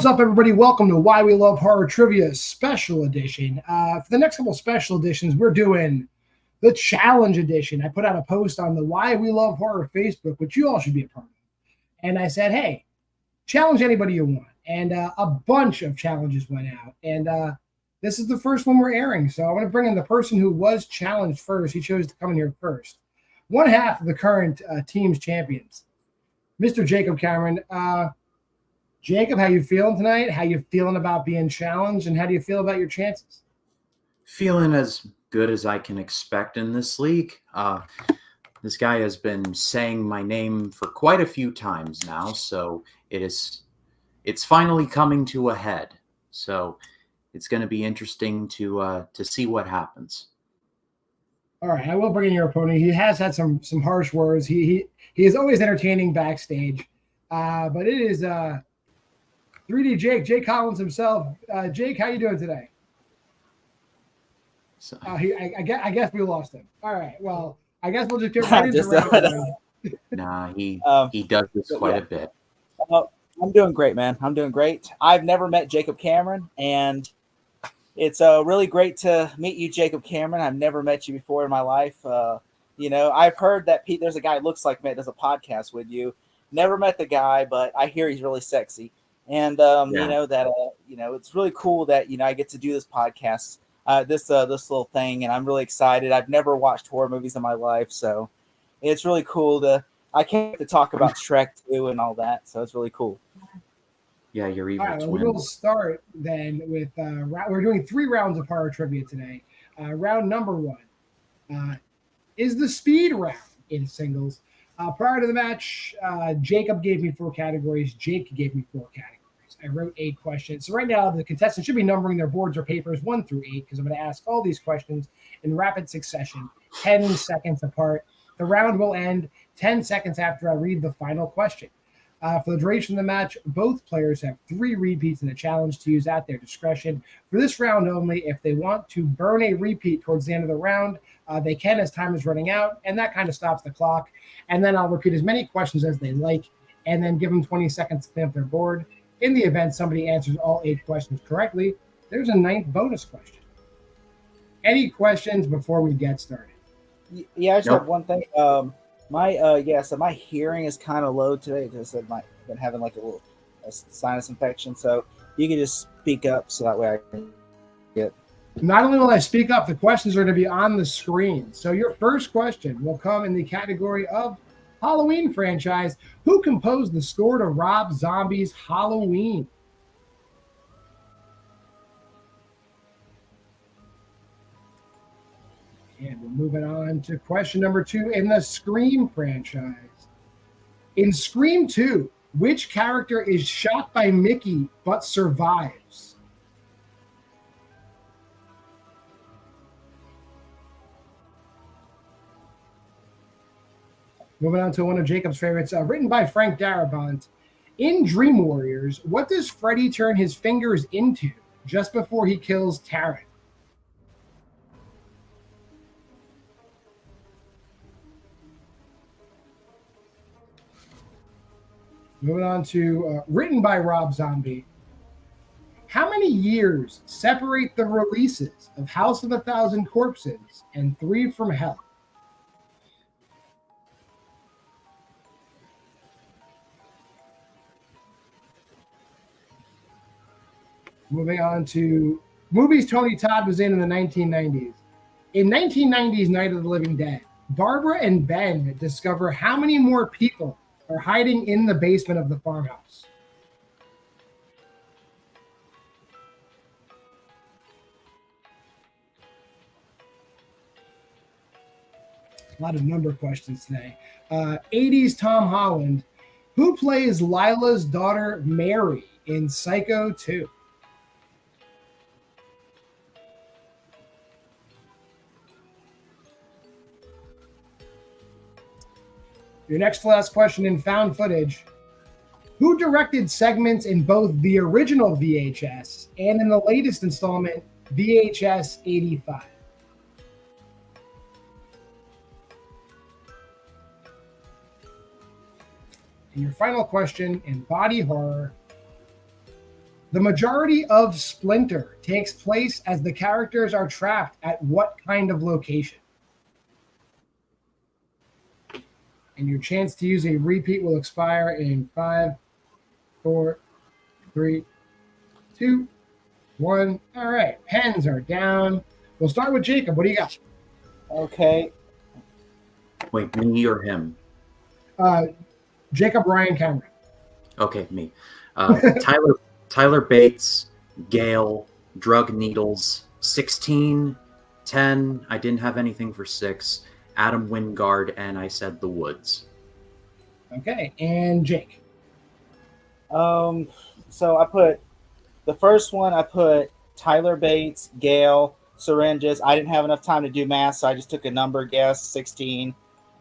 What's up, everybody? Welcome to Why We Love Horror Trivia Special Edition. For the next couple special editions, we're doing the Challenge Edition. I put out a post on the Why We Love Horror Facebook, which you all should be a part of. And I said, hey, challenge anybody you want. And a bunch of challenges went out. And this is the first one we're airing. So I want to bring in the person who was challenged first. He chose to come in here first. One half of the current team's champions, Mr. Jacob Cameron. Jacob, how you feeling tonight? How you feeling about being challenged, and how do you feel about your chances? Feeling as good as I can expect in this league. This guy has been saying my name for quite a few times now, so it's finally coming to a head. So it's going to be interesting to see what happens. All right, I will bring in your opponent. He has had some harsh words. He is always entertaining backstage, but it is 3D Jake Collins himself. Jake, how you doing today? So, I guess we lost him. All right, well, I guess we'll just get right into it. Nah, he does this quite a bit. I'm doing great, man. I'm doing great. I've never met Jacob Cameron, and it's really great to meet you, Jacob Cameron. I've never met you before in my life. I've heard that there's a guy who looks like me that does a podcast with you. Never met the guy, but I hear he's really sexy. And it's really cool that I get to do this podcast, this little thing, and I'm really excited. I've never watched horror movies in my life, so it's really cool I can't wait to talk about Shrek 2 and all that, so it's really cool. Yeah, you're evil twin. We'll start then with we're doing 3 rounds of horror trivia today. Round number 1 is the speed round in singles. Prior to the match, Jacob gave me 4 categories. Jake gave me 4 categories. I wrote 8 questions. So right now, the contestants should be numbering their boards or papers 1 through 8 because I'm going to ask all these questions in rapid succession, 10 seconds apart. The round will end 10 seconds after I read the final question. For the duration of the match, both players have 3 repeats in the challenge to use at their discretion. For this round only, if they want to burn a repeat towards the end of the round, they can as time is running out, and that kind of stops the clock. And then I'll repeat as many questions as they like, and then give them 20 seconds to clean up their board. In the event somebody answers all 8 questions correctly, there's a 9th bonus question. Any questions before we get started? Yeah, I just have one thing. So my hearing is kind of low today because I've been having like a sinus infection. So you can just speak up so that way I can get. Not only will I speak up, the questions are going to be on the screen. So your first question will come in the category of Halloween franchise. Who composed the score to Rob Zombie's Halloween? And we're moving on to question number 2 in the Scream franchise. In Scream 2, which character is shot by Mickey but survives? Moving on to one of Jacob's favorites, written by Frank Darabont. In Dream Warriors, what does Freddy turn his fingers into just before he kills Taryn? Moving on to written by Rob Zombie. How many years separate the releases of House of a Thousand Corpses and 3 from Hell? Moving on to movies Tony Todd was in the 1990s. In 1990's Night of the Living Dead, Barbara and Ben discover how many more people are hiding in the basement of the farmhouse. A lot of number questions today. 80s Tom Holland. Who plays Lila's daughter Mary in Psycho 2? Your next to last question in found footage. Who directed segments in both the original VHS and in the latest installment, VHS 85? And your final question in body horror. The majority of Splinter takes place as the characters are trapped at what kind of location? And your chance to use a repeat will expire in 5, 4, 3, 2, 1. All right, pens are down. We'll start with Jacob. What do you got? Okay. Wait, me or him? Jacob Ryan Cameron. Okay, me. Tyler Bates, Gale, drug needles, 16, 10. I didn't have anything for 6. Adam Wingard, and I said the woods. Okay, and Jake. So I put the first one. I put Tyler Bates, Gale, syringes. I didn't have enough time to do math, so I just took a number guess, 16.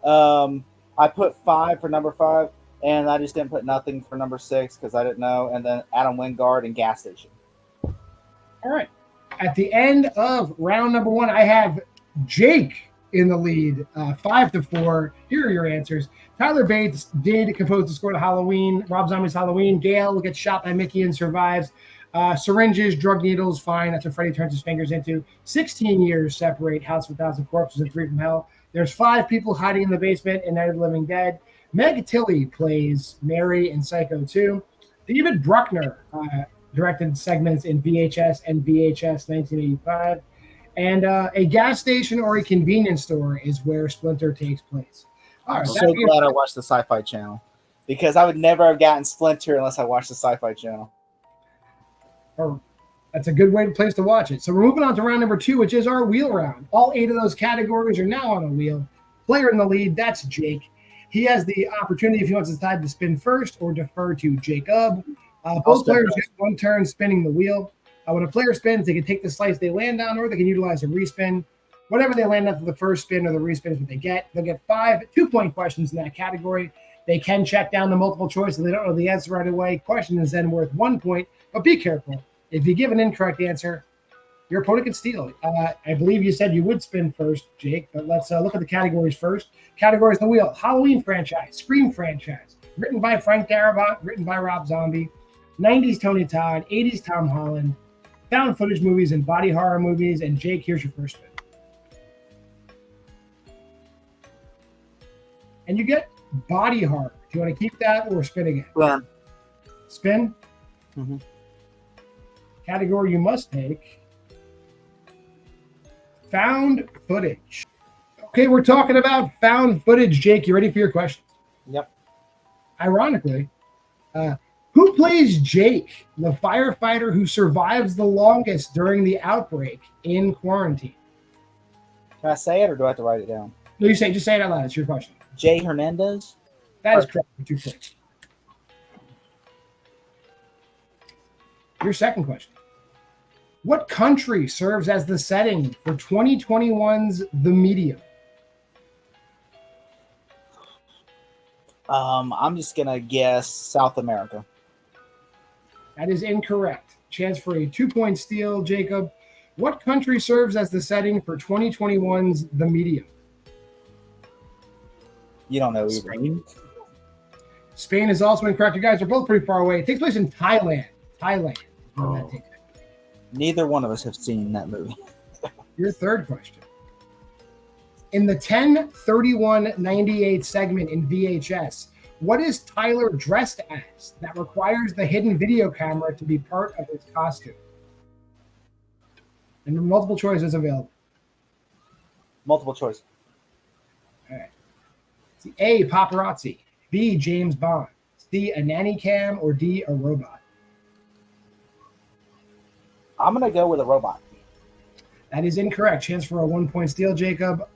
I put 5 for number 5, and I just didn't put nothing for number 6 because I didn't know. And then Adam Wingard and gas station. All right. At the end of round number 1, I have Jake in the lead, 5-4. Here are your answers. Tyler Bates did compose the score to Halloween. Rob Zombie's Halloween. Gale gets shot by Mickey and survives. Syringes, drug needles, fine. That's what Freddy turns his fingers into. 16 years separate House of 1,000 Corpses and 3 from Hell. There's 5 people hiding in the basement in Night of the Living Dead. Meg Tilly plays Mary in Psycho 2. David Bruckner directed segments in VHS and VHS 1985. And a gas station or a convenience store is where Splinter takes place. All right, I'm so glad I watched the Sci-Fi Channel because I would never have gotten Splinter unless I watched the Sci-Fi Channel. That's a good place to watch it. So we're moving on to round number 2, which is our wheel round. All 8 of those categories are now on a wheel. Player in the lead, that's Jake. He has the opportunity, if he wants to decide, to spin first or defer to Jacob. Both players get 1 turn spinning the wheel. When a player spins, they can take the slice they land on, or they can utilize a respin. Whatever they land on for the first spin or the respin is what they get. They'll get 5 2-point questions in that category. They can check down the multiple choice if they don't know the answer right away. Question is then worth 1 point, but be careful. If you give an incorrect answer, your opponent can steal it. I believe you said you would spin first, Jake, but let's look at the categories first. Categories on the wheel: Halloween franchise, Scream franchise, written by Frank Darabont, written by Rob Zombie, 90s Tony Todd, 80s Tom Holland, found footage movies and body horror movies. And Jake, here's your first spin. And you get body horror. Do you want to keep that or spin again? Run. Spin? Mm-hmm. Category you must take: found footage. Okay, we're talking about found footage. Jake, you ready for your questions? Yep. Ironically, who plays Jake, the firefighter who survives the longest during the outbreak in quarantine? Can I say it or do I have to write it down? No, just say it out loud. It's your question. Jay Hernandez? That is correct for 2 points. Your second question: what country serves as the setting for 2021's The Medium? I'm just going to guess South America. That is incorrect. Chance for a 2-point steal, Jacob. What country serves as the setting for 2021's The Medium? You don't know either. Spain? Spain is also incorrect. You guys are both pretty far away. It takes place in Thailand. Oh. Neither one of us have seen that movie. Your third question: in the 10/31/98 segment in VHS, what is Tyler dressed as that requires the hidden video camera to be part of his costume? And multiple choices available. Multiple choice. All right. See, A, paparazzi. B, James Bond. C, a nanny cam. Or D, a robot. I'm going to go with a robot. That is incorrect. Chance for a 1-point steal, Jacob.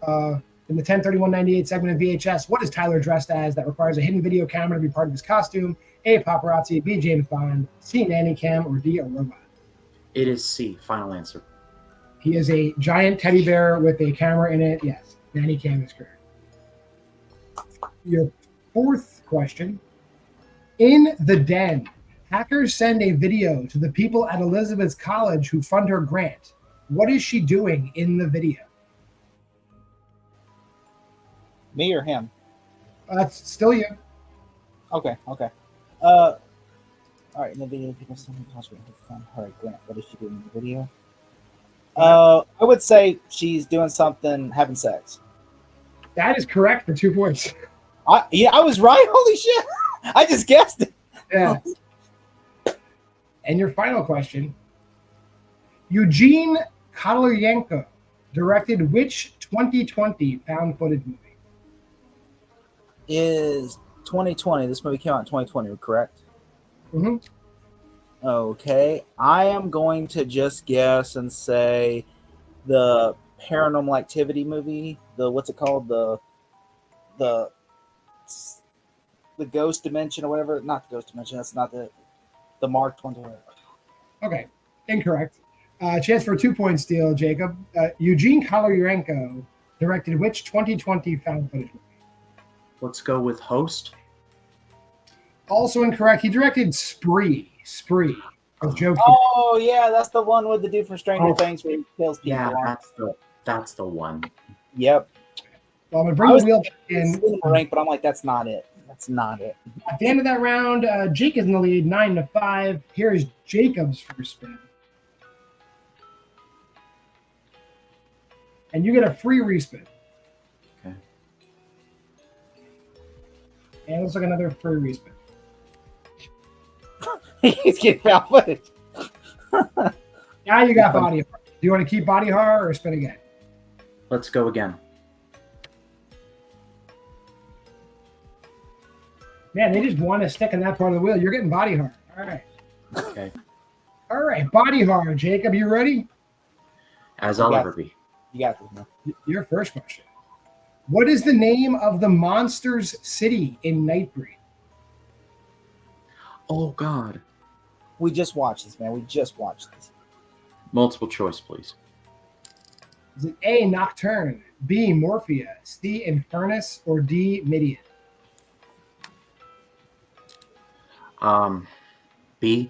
In the 10/31/98 segment of VHS, what is Tyler dressed as that requires a hidden video camera to be part of his costume? A, paparazzi. B, James Bond. C, nanny cam. Or D, a robot. It is C. Final answer. He is a giant teddy bear with a camera in it. Yes, nanny cam is correct. Your fourth question: in The Den, hackers send a video to the people at Elizabeth's college who fund her grant. What is she doing in the video? Me or him? That's still you. Okay. All right, in the video, people something possible from her. Grant, what is she doing in the video? I would say she's doing something, having sex. That is correct for 2 points. I was right. Holy shit! I just guessed it. Yeah. And your final question: Eugene Kodolenko directed which 2020 found footage movie? Is 2020? This movie came out in 2020, correct? Mm-hmm. Okay, I am going to just guess and say the Paranormal Activity movie. The what's it called? The Ghost Dimension or whatever. Not the Ghost Dimension. That's not the Mark 20. Okay, incorrect. Chance for 2 points, steal, Jacob. Eugene Kodolenko directed which 2020 found footage movie? Let's go with Host. Also incorrect. He directed Spree with Joe. Oh yeah, that's the one with the dude from Stranger Things where he kills people. Yeah, that's the one. Yep. Well, I'm gonna bring the wheel back in in. The rank, but I'm like, that's not it. That's not it. At the end of that round, Jake is in the lead, 9-5. Here is Jacob's first spin, and you get a free respin. Okay. And it looks like another free respin. He's getting found footage. Now you got body horror. Do you want to keep body horror or spin again? Let's go again. Man, they just want to stick in that part of the wheel. You're getting body horror. All right. Okay. All right, body horror. Jacob, you ready? As I'll ever be. You got this, man. Your first question. What is the name of the monsters city in Nightbreed? Oh, God. We just watched this, man. We just watched this. Multiple choice, please. Is it A, Nocturne, B, Morphia, C, Infernus, or D, Midian? B.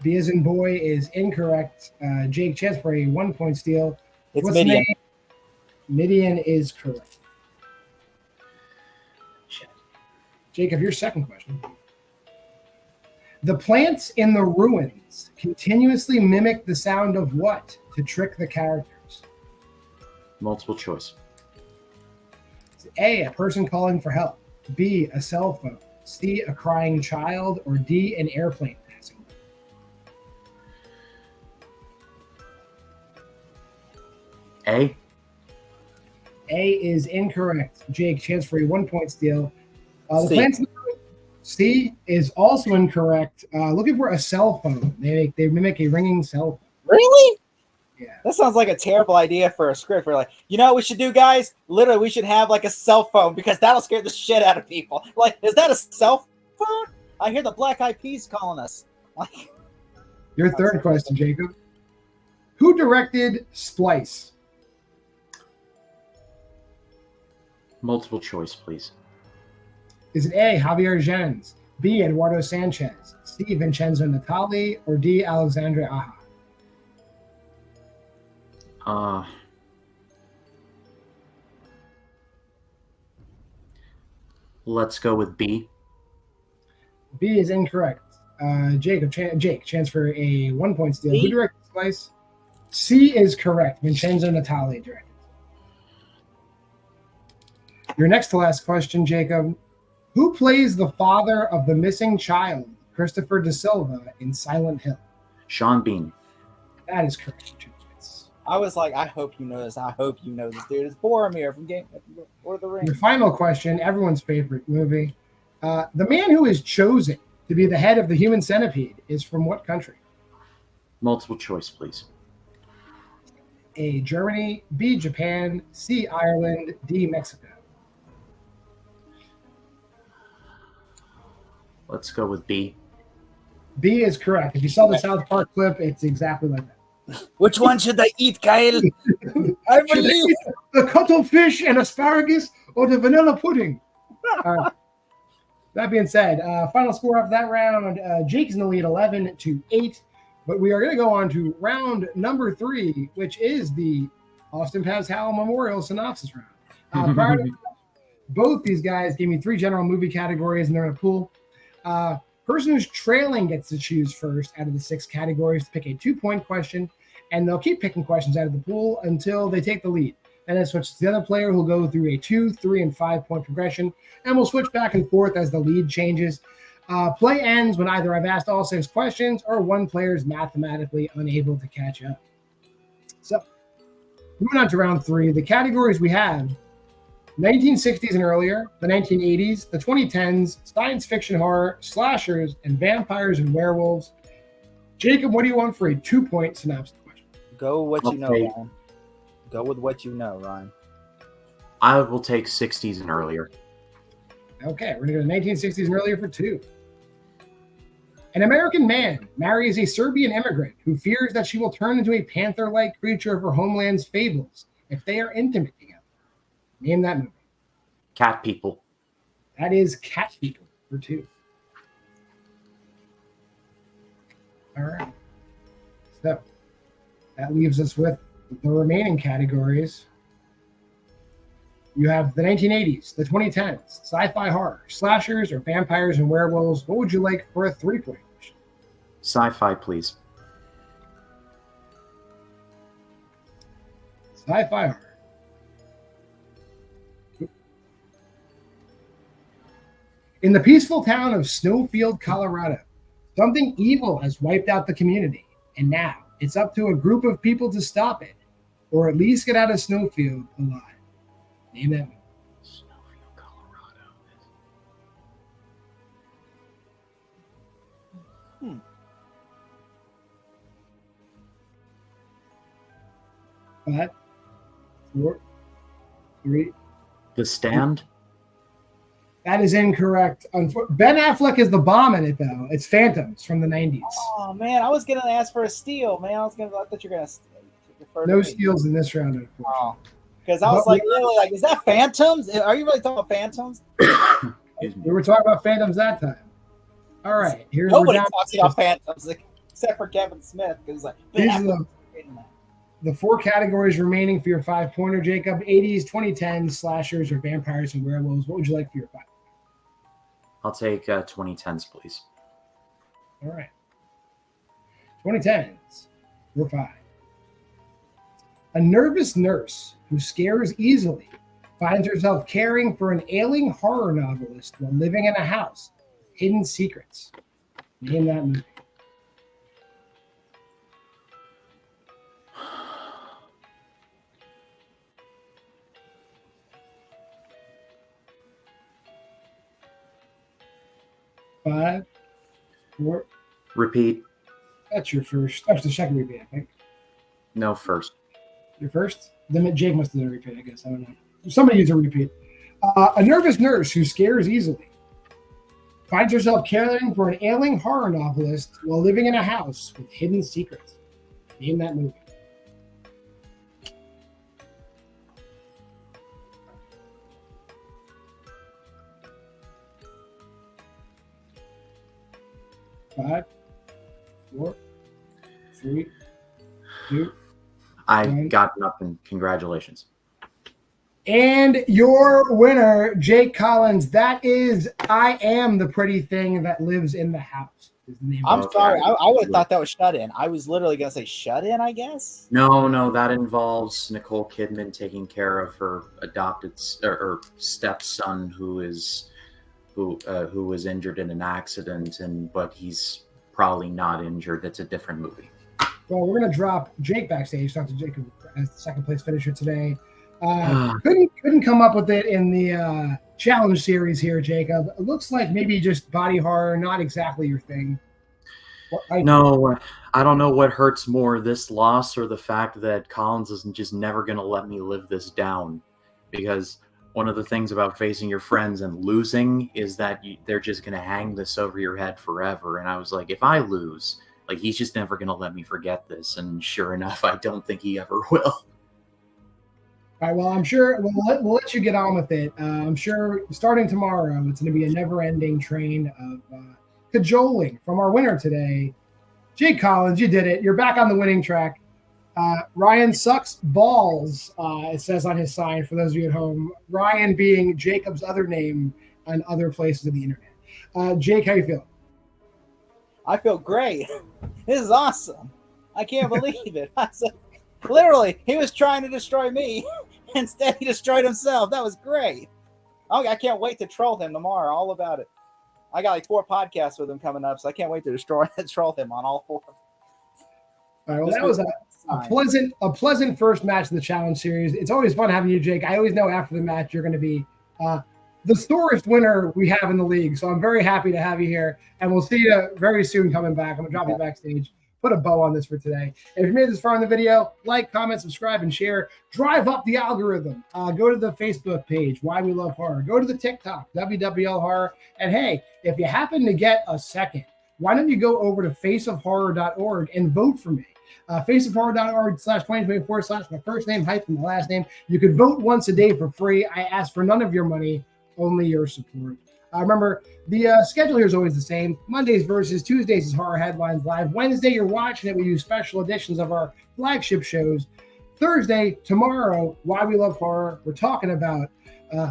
B as in boy is incorrect. Jake, chance for a 1 point steal. It's What's Midian. the name? Midian is correct. Jacob, your second question. The plants in the ruins continuously mimic the sound of what to trick the characters? Multiple choice. A, a person calling for help. B, a cell phone. C, a crying child. Or D, an airplane passing by. A. A is incorrect. Jake, chance for a 1 point steal. The C. plants in the ruins. C is also incorrect. Looking for a cell phone. They mimic a ringing cell phone. Really? Yeah. That sounds like a terrible idea for a script. We're like, you know what we should do, guys? Literally, we should have like a cell phone because that'll scare the shit out of people. Like, is that a cell phone? I hear the Black Eyed Peas calling us. Like, Your third question, Jacob. Who directed Splice? Multiple choice, please. Is it A, Javier Gens, B, Eduardo Sanchez, C, Vincenzo Natali, or D, Alexandre Aja? Let's go with B. B is incorrect. Jake, chance for a 1 point steal. C? Who directed Splice? C is correct. Vincenzo Natali directed. Your next to last question, Jacob. Who plays the father of the missing child, Christopher De Silva, in Silent Hill? Sean Bean. That is correct. 2 points. I was like, I hope you know this. I hope you know this, dude. It's Boromir from Game or the Ring. Your final question, everyone's favorite movie. The man who is chosen to be the head of the human centipede is from what country? Multiple choice, please. A, Germany, B, Japan, C, Ireland, D, Mexico. Let's go with B. B is correct. If you saw the South Park clip, it's exactly like that. Which one should I eat, Kyle? I Should I believe. eat the cuttlefish and asparagus or the vanilla pudding? That being said, final score of that round, Jake's in the lead 11-8, but we are going to go on to round number 3, which is the Austin Paz Howell Memorial Synopsis round. Prior to both these guys gave me 3 general movie categories, and they're in a pool. Person who's trailing gets to choose first out of the 6 categories to pick a 2-point question, and they'll keep picking questions out of the pool until they take the lead. Then it switches to the other player who'll go through a 2, 3, and 5-point progression, and we'll switch back and forth as the lead changes. Play ends when either I've asked all 6 questions or one player is mathematically unable to catch up. So, moving on to round 3, the categories we have: 1960s and earlier, the 1980s, the 2010s, science fiction horror, slashers, and vampires and werewolves. Jacob, what do you want for a 2-point synopsis question? Go with what you know, Okay. Ryan. Go with what you know, Ryan. I will take 60s and earlier. Okay, we're going to go to 1960s and earlier for 2. An American man marries a Serbian immigrant who fears that she will turn into a panther-like creature of her homeland's fables if they are intimate together. Name that movie. Cat People. That is Cat People for 2. All right. So that leaves us with the remaining categories. You have the 1980s, the 2010s, sci-fi horror, slashers, or vampires and werewolves. What would you like for a 3-point question? Sci-fi, please. Sci-fi horror. In the peaceful town of Snowfield, Colorado, something evil has wiped out the community, and now it's up to a group of people to stop it, or at least get out of Snowfield alive. Name that movie. Snowfield, Colorado. 5, 4, 3. The Stand. That is incorrect. Ben Affleck is the bomb in it, though. It's Phantoms from the 90s. Oh man, I was gonna ask for a steal, man. I thought you were gonna defer to No me. steals in this round, unfortunately. Oh, because I was But like, literally, like, is that Phantoms? Are you really talking about Phantoms? Excuse me. We were talking about Phantoms that time. All right. Here's Nobody we're down talks to about Phantoms like, except for Kevin Smith, because like, These are the 4 categories remaining for your 5-pointer, Jacob. 80s, 2010s, slashers, or vampires and werewolves. What would you like for your 5? I'll take 2010s, please. All right. 2010s, your 5. A nervous nurse who scares easily finds herself caring for an ailing horror novelist while living in a house. Hidden Secrets. Name that movie. Five, 4. Repeat. That's your first. That's the second repeat, I think. No, first. Your first? Then Jake must have done a repeat, I guess. I don't know. Somebody needs a repeat. A nervous nurse who scares easily finds herself caring for an ailing horror novelist while living in a house with hidden secrets. Name that movie. Five, 4, 3, 2. I Right. got nothing. Congratulations. And your winner, Jake Collins, that is I Am the Pretty Thing That Lives in the House. Is the name I'm of it. Okay. sorry, I would have thought that was Shut In. I was literally gonna say Shut In, I guess. No, that involves Nicole Kidman taking care of her adopted or stepson who was injured in an accident, but he's probably not injured. It's a different movie. Well, we're going to drop Jake backstage, Dr. Jacob, as the second place finisher today. Couldn't come up with it in the challenge series here, Jacob. It looks like maybe just body horror, not exactly your thing. No, I don't know what hurts more, this loss or the fact that Collins is just never going to let me live this down. Because one of the things about facing your friends and losing is that they're just going to hang this over your head forever. And I was like, if I lose, like, he's just never going to let me forget this. And sure enough, I don't think he ever will. All right, well, I'm sure we'll let you get on with it. I'm sure starting tomorrow, it's going to be a never-ending train of cajoling from our winner today, Jake Collins. You did it. You're back on the winning track. Ryan sucks balls, it says on his sign for those of you at home. Ryan being Jacob's other name on other places of the internet. Jake, how you feel? I feel great. This is awesome. I can't believe it. Literally, he was trying to destroy me. Instead, he destroyed himself. That was great. I can't wait to troll him tomorrow. All about it. I got like 4 podcasts with him coming up, so I can't wait to troll him on all 4. All right, well, that was a pleasant first match of the challenge series. It's always fun having you, Jake. I always know after the match you're going to be the sorest winner we have in the league. So I'm very happy to have you here, and we'll see you very soon coming back. I'm going to drop you backstage. Put a bow on this for today. If you made this far in the video, like, comment, subscribe, and share. Drive up the algorithm. Go to the Facebook page, Why We Love Horror. Go to the TikTok, WWL Horror. And hey, if you happen to get a second, why don't you go over to faceofhorror.org and vote for me? Faceofhorror.org/2024/ my first name, hyphen my last name. You could vote once a day for free. I ask for none of your money, only your support. Remember, the schedule here is always the same. Mondays versus Tuesdays is Horror Headlines Live. Wednesday, you're watching it. We do special editions of our flagship shows. Thursday, tomorrow, Why We Love Horror. We're talking about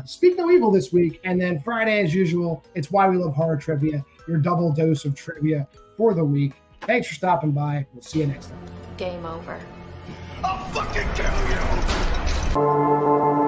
Speak No Evil this week. And then Friday, as usual, it's Why We Love Horror Trivia, your double dose of trivia for the week. Thanks for stopping by. We'll see you next time. Game over. I'll fucking kill you!